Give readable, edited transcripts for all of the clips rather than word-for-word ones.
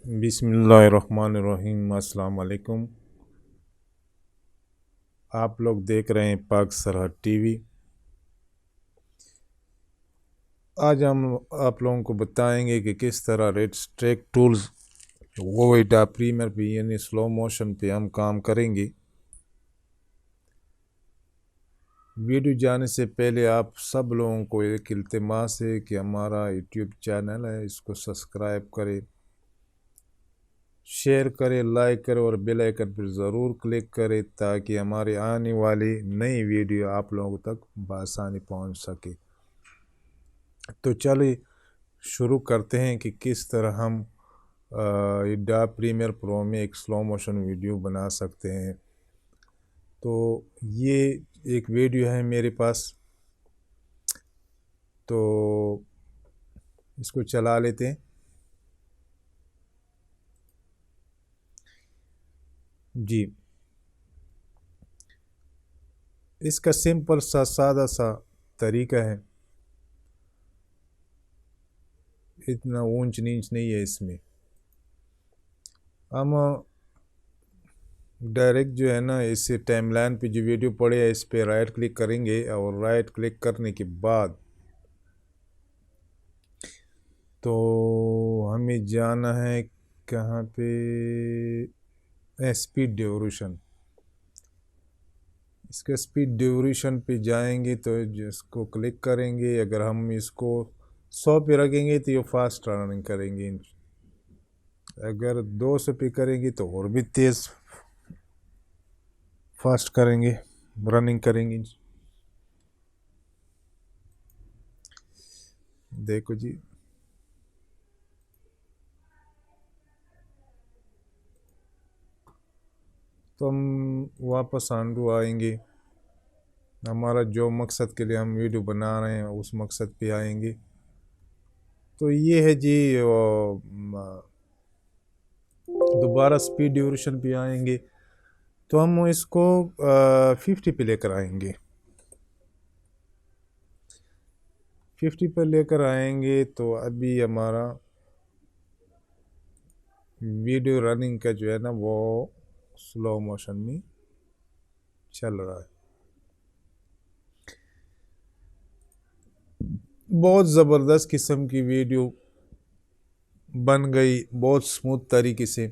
बिस्मिल्लाहिर्रहमानिर्रहीम। अस्सलाम वालेकुम। आप लोग देख रहे हैं पाक सरहद टीवी। आज हम आप लोगों को बताएंगे कि किस तरह रेड स्ट्रेक टूल्स वोइटा प्रीमियर पे यानी स्लो मोशन पे हम काम करेंगे। वीडियो जाने से पहले आप सब लोगों को एक इल्तिमास है कि हमारा यूट्यूब चैनल है, इसको सब्सक्राइब करें, शेयर करें, लाइक करें और बेल आइकन पर ज़रूर क्लिक करें ताकि हमारी आने वाली नई वीडियो आप लोगों तक बआसानी पहुंच सके। तो चलिए शुरू करते हैं कि किस तरह हम एडोब प्रीमियर प्रो में एक स्लो मोशन वीडियो बना सकते हैं। तो ये एक वीडियो है मेरे पास, तो इसको चला लेते हैं। जी, इसका सिंपल सा सादा सा तरीका है, इतना ऊंच नीच नहीं है इसमें। हम डायरेक्ट जो है ना, इससे टाइमलाइन पे जो वीडियो पड़े है इस पे राइट क्लिक करेंगे और राइट क्लिक करने के बाद तो हमें जाना है कहाँ पे, स्पीड ड्यूरेशन। इसके स्पीड ड्यूरेशन पे जाएंगे तो जिसको क्लिक करेंगे, अगर हम इसको 100 पे रखेंगे तो ये फास्ट रनिंग करेंगे, अगर 200 पे करेंगे तो और भी तेज़ फास्ट करेंगे, रनिंग करेंगे। देखो जी, तो हम वापस आंडू आएंगे, हमारा जो मकसद के लिए हम वीडियो बना रहे हैं उस मकसद पे आएंगे। तो ये है जी, दोबारा स्पीड ड्यूरेशन पे आएंगे तो हम इसको 50 पे लेकर आएंगे। 50 पे लेकर आएंगे तो अभी हमारा वीडियो रनिंग का जो है ना वो स्लो मोशन में चल रहा है। बहुत ज़बरदस्त किस्म की वीडियो बन गई, बहुत स्मूथ तरीके से।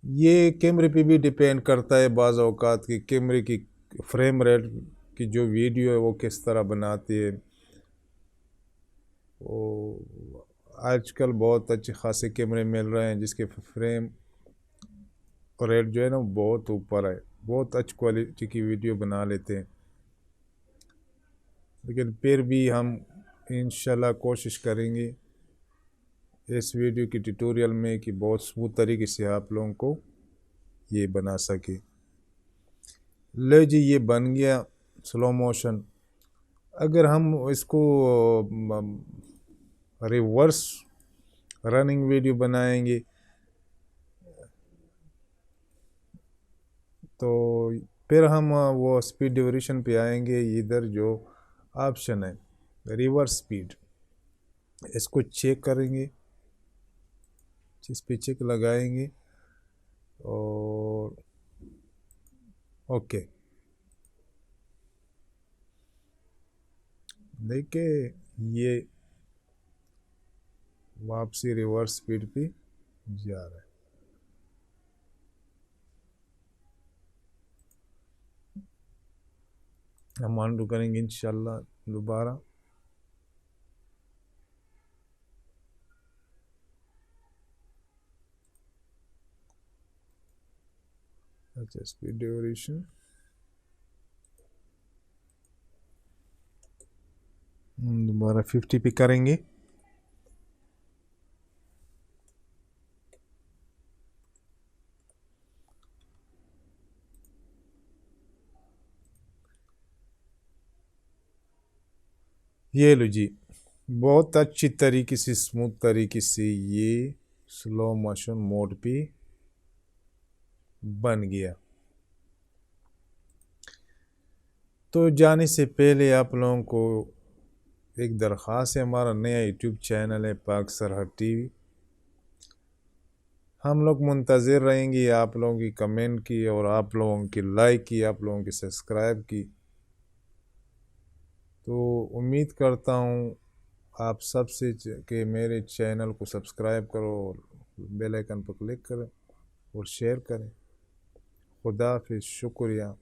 ये कैमरे पे भी डिपेंड करता है बाज़ औक़ात कि कैमरे की फ्रेम रेट की जो वीडियो है वो किस तरह बनाती है। वो आजकल बहुत अच्छे खासे कैमरे मिल रहे हैं जिसके फ्रेम रेट जो है ना बहुत ऊपर है, बहुत अच्छी क्वालिटी की वीडियो बना लेते हैं। लेकिन फिर भी हम इंशाल्लाह कोशिश करेंगे इस वीडियो की ट्यूटोरियल में कि बहुत स्मूथ तरीके से आप लोगों को ये बना सके। ले जी, ये बन गया स्लो मोशन। अगर हम इसको रिवर्स रनिंग वीडियो बनाएंगे तो फिर हम वो स्पीड ड्यूरेशन पे आएंगे। इधर जो ऑप्शन है रिवर्स स्पीड, इसको चेक करेंगे, इस पे चेक लगाएंगे और ओके। देखिए ये वापसी रिवर्स स्पीड पे जा रहा है। हम अनडू करेंगे इंशाल्लाह दोबारा। अच्छा, स्पीड ड्यूरेशन दोबारा 50 पे करेंगे। ये लो जी, बहुत अच्छी तरीके से स्मूथ तरीके से ये स्लो मोशन मोड पे बन गया। तो जाने से पहले आप लोगों को एक दरख्वास्त है, हमारा नया यूट्यूब चैनल है पाक सरहद टीवी, हम लोग मुंतज़िर रहेंगे आप लोगों की कमेंट की, और आप लोगों की लाइक की, आप लोगों की सब्सक्राइब की। तो उम्मीद करता हूँ आप सबसे कि मेरे चैनल को सब्सक्राइब करो और बेल आइकन पर क्लिक करें और शेयर करें। खुदा हाफिज़, शुक्रिया।